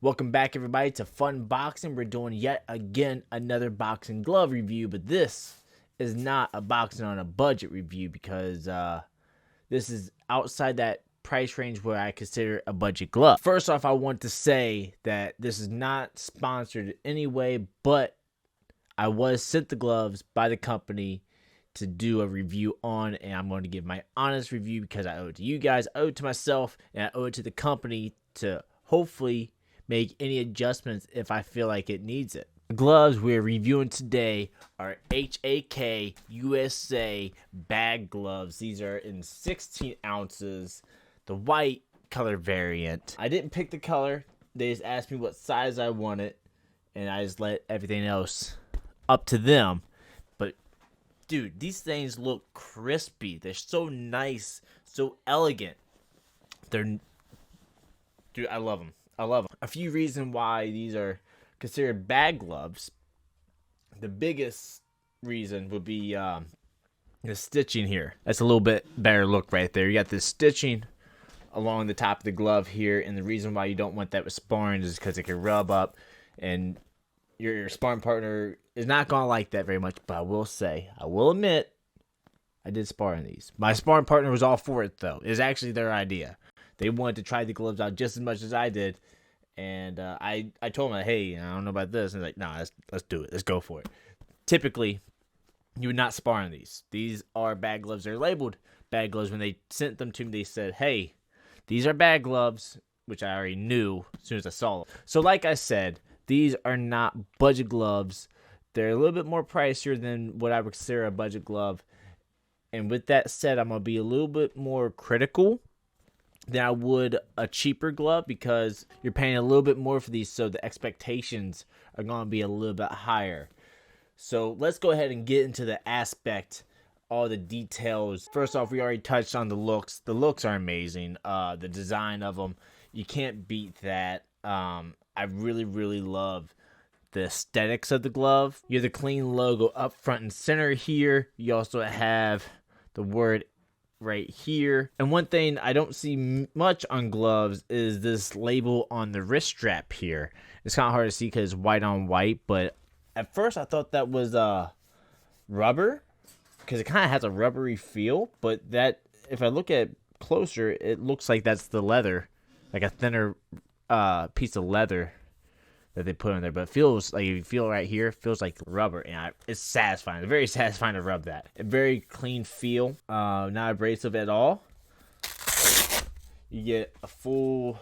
Welcome back, everybody, to Fun Boxing. We're doing yet again another boxing glove review, but this is not a boxing on a budget review because this is outside that price range where I consider a budget glove. First off, I want to say that this is not sponsored in any way, but I was sent the gloves by the company to do a review on, and I'm going to give my honest review because I owe it to you guys, I owe it to myself, and I owe it to the company to hopefully make any adjustments if I feel like it needs it. The gloves we're reviewing today are HKA USA bag gloves. These are in 16 ounces, the white color variant. I didn't pick the color. They just asked me what size I wanted, and I just let everything else up to them. But dude, these things look crispy. They're so nice, so elegant. Dude, I love them. I love them. A few reasons why these are considered bag gloves. The biggest reason would be the stitching here. That's a little bit better look right there. You got this stitching along the top of the glove here, and the reason why you don't want that with sparring is because it can rub up, and your sparring partner is not going to like that very much. But I will admit, I did spar in these. My sparring partner was all for it, though. It was actually their idea. They wanted to try the gloves out just as much as I did. And I told him, hey, I don't know about this. And he's like, no, let's do it. Let's go for it. Typically, you would not spar on these. These are bag gloves. They're labeled bag gloves. When they sent them to me, they said, hey, these are bag gloves, which I already knew as soon as I saw them. So like I said, these are not budget gloves. They're a little bit more pricier than what I would consider a budget glove. And with that said, I'm going to be a little bit more critical than I would a cheaper glove because you're paying a little bit more for these, so the expectations are going to be a little bit higher. So let's go ahead and get into the aspect, all the details. First off, we already touched on the looks. The looks are amazing. The design of them, you can't beat that. I really, really love the aesthetics of the glove. You have the clean logo up front and center here. You also have the word right here. And one thing I don't see much on gloves is this label on the wrist strap here. It's kind of hard to see because it's white on white, but at first I thought that was rubber because it kind of has a rubbery feel, but that, if I look at closer, it looks like that's the leather, like a thinner piece of leather that they put in there. But it feels like, if you feel right here, it feels like rubber, and it's satisfying. It's very satisfying to rub that. A very clean feel, not abrasive at all. You get a full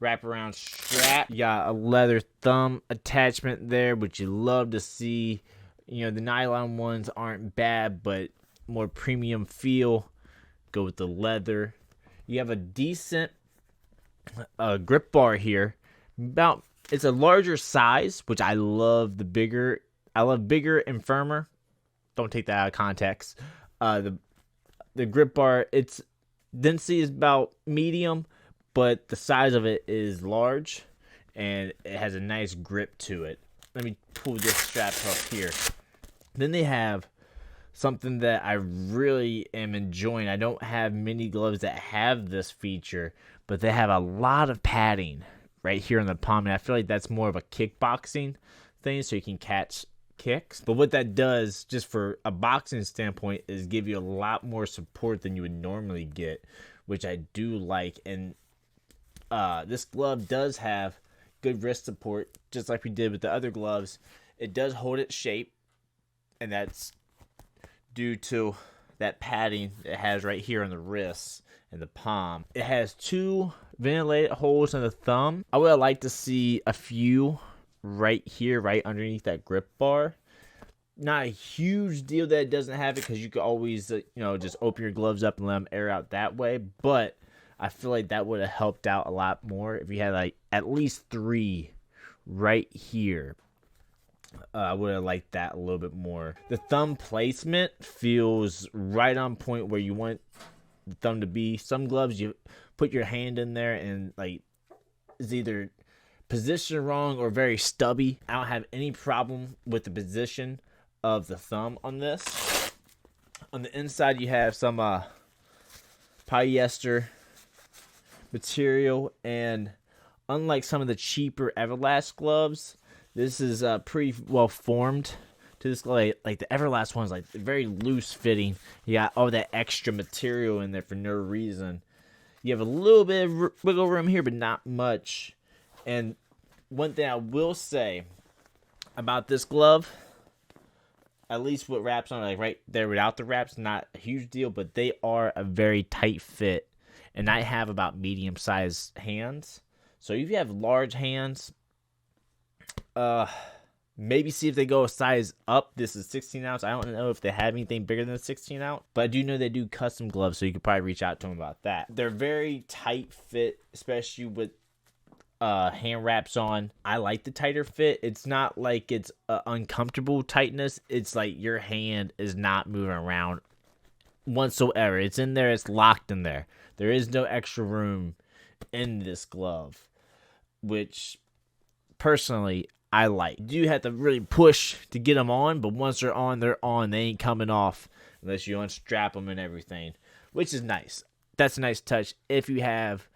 wraparound strap. You got a leather thumb attachment there, which you love to see. You know, the nylon ones aren't bad, but more premium feel. Go with the leather. You have a decent grip bar here. It's a larger size, which I love. I love bigger and firmer. Don't take that out of context. The grip bar, its density is about medium, but the size of it is large, and it has a nice grip to it. Let me pull this strap up here. Then they have something that I really am enjoying. I don't have many gloves that have this feature, but they have a lot of padding right here on the palm, and I feel like that's more of a kickboxing thing, so you can catch kicks. But what that does, just for a boxing standpoint, is give you a lot more support than you would normally get, which I do like. And this glove does have good wrist support, just like we did with the other gloves. It does hold its shape, and that's due to that padding it has right here on the wrists and the palm. It has two ventilated holes in the thumb. I would like to see a few right here, right underneath that grip bar. Not a huge deal that it doesn't have it, because you could always, just open your gloves up and let them air out that way. But I feel like that would have helped out a lot more if you had like at least three right here. I would have liked that a little bit more. The thumb placement feels right on point where you want the thumb to be. Some gloves, you put your hand in there and like it's either positioned wrong or very stubby. I don't have any problem with the position of the thumb on this. On the inside, you have some polyester material, and Unlike some of the cheaper Everlast gloves, this is pretty well formed to this glove. Like the Everlast one's like very loose fitting. You got all that extra material in there for no reason. You have a little bit of wiggle room here, but not much. And one thing I will say about this glove, at least with wraps on, like right there without the wraps, not a huge deal, but they are a very tight fit. And I have about medium-sized hands. So if you have large hands, maybe see if they go a size up. This is 16 ounce. I don't know if they have anything bigger than 16 ounce, but I do know they do custom gloves, so you could probably reach out to them about that. They're very tight fit, especially with hand wraps on. I like the tighter fit. It's not like it's uncomfortable tightness. It's like your hand is not moving around whatsoever. It's in there. It's locked in there. There is no extra room in this glove, which personally I like. You do have to really push to get them on, but once they're on, they're on. They ain't coming off unless you unstrap them and everything, which is nice. That's a nice touch if you have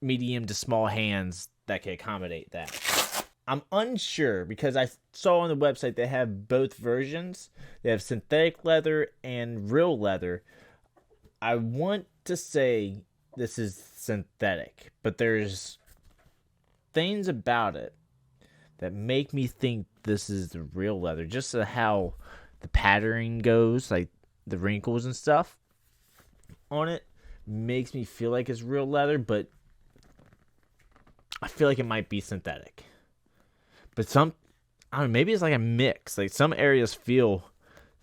medium to small hands that can accommodate that. I'm unsure because I saw on the website they have both versions. They have synthetic leather and real leather. I want to say this is synthetic, but there's things about it that make me think this is the real leather. Just how the patterning goes, like the wrinkles and stuff on it, makes me feel like it's real leather, but I feel like it might be synthetic. But I don't know, maybe it's like a mix. Like some areas feel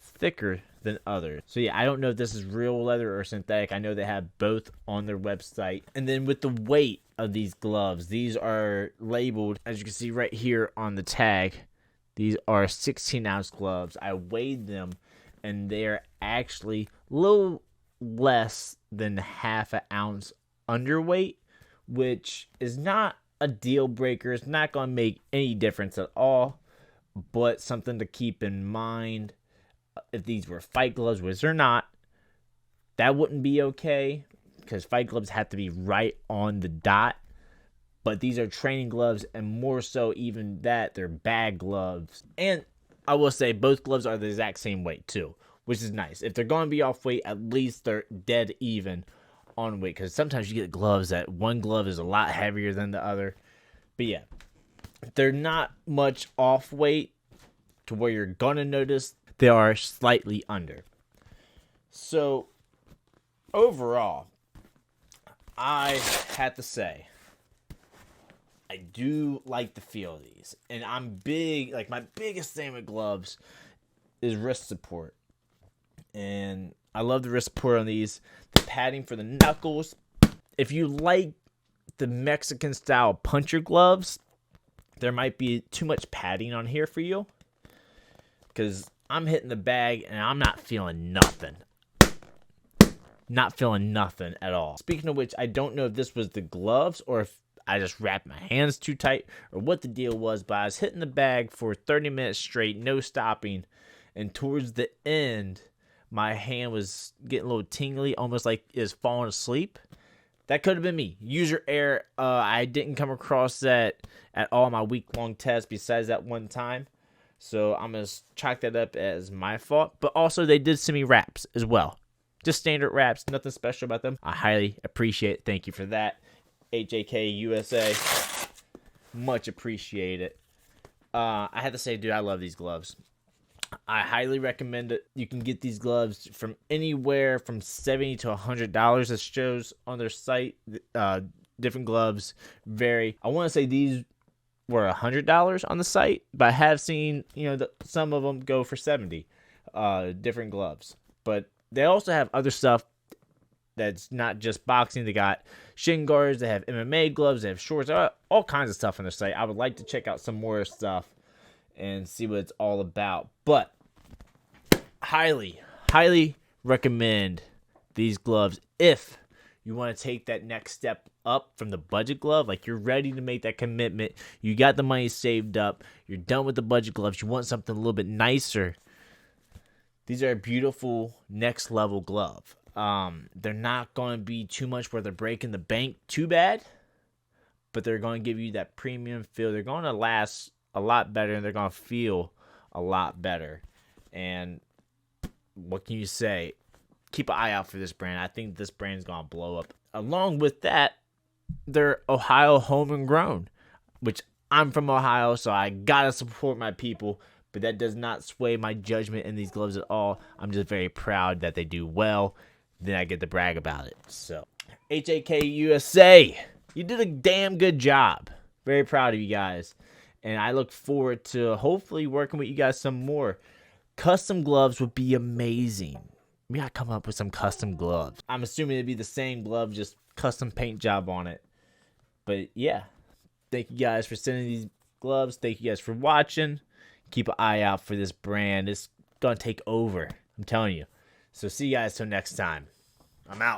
thicker than others. So yeah, I don't know if this is real leather or synthetic. I know they have both on their website. And then with the weight of these gloves, these are labeled, as you can see right here on the tag, these are 16 ounce gloves. I weighed them and they're actually a little less than half an ounce underweight, which is not a deal breaker. It's not going to make any difference at all, but something to keep in mind. If these were fight gloves, which they're not, that wouldn't be okay because fight gloves have to be right on the dot. But these are training gloves, and more so even that, they're bag gloves. And I will say both gloves are the exact same weight too, which is nice. If they're going to be off weight, at least they're dead even on weight, because sometimes you get gloves that one glove is a lot heavier than the other. But yeah, they're not much off weight to where you're going to notice. They are slightly under. So overall, I have to say, I do like the feel of these. And I'm big, like my biggest thing with gloves is wrist support. And I love the wrist support on these. The padding for the knuckles. If you like the Mexican style puncher gloves, there might be too much padding on here for you. Because I'm hitting the bag and I'm not feeling nothing. Not feeling nothing at all. Speaking of which, I don't know if this was the gloves or if I just wrapped my hands too tight or what the deal was, but I was hitting the bag for 30 minutes straight, no stopping. And towards the end, my hand was getting a little tingly, almost like it was falling asleep. That could have been me. User error. I didn't come across that at all in my week-long test besides that one time. So I'm going to chalk that up as my fault. But also, they did send me wraps as well. Just standard wraps. Nothing special about them. I highly appreciate it. Thank you for that. HKA USA. Much appreciated. I have to say, dude, I love these gloves. I highly recommend it. You can get these gloves from anywhere from $70 to $100. It shows on their site. Different gloves vary. I want to say these were $100 on the site, but I have seen, some of them go for $70. Different gloves, but they also have other stuff that's not just boxing. They got shin guards. They have MMA gloves. They have shorts. All kinds of stuff on their site. I would like to check out some more stuff and see what it's all about. But highly recommend these gloves if you want to take that next step up from the budget glove. Like you're ready to make that commitment. You got the money saved up. You're done with the budget gloves. You want something a little bit nicer. These are a beautiful next level glove. They're not going to be too much where they're breaking the bank too bad, but they're going to give you that premium feel. They're going to last a lot better, and they're going to feel a lot better. And what can you say? Keep an eye out for this brand. I think this brand is going to blow up. Along with that, they're Ohio home and grown, which I'm from Ohio, so I got to support my people. But that does not sway my judgment in these gloves at all. I'm just very proud that they do well. Then I get to brag about it. So, HKA USA, you did a damn good job. Very proud of you guys. And I look forward to hopefully working with you guys some more. Custom gloves would be amazing. We gotta come up with some custom gloves. I'm assuming it'd be the same glove, just custom paint job on it. But yeah, thank you guys for sending these gloves. Thank you guys for watching. Keep an eye out for this brand. It's gonna take over. I'm telling you. So see you guys till next time. I'm out.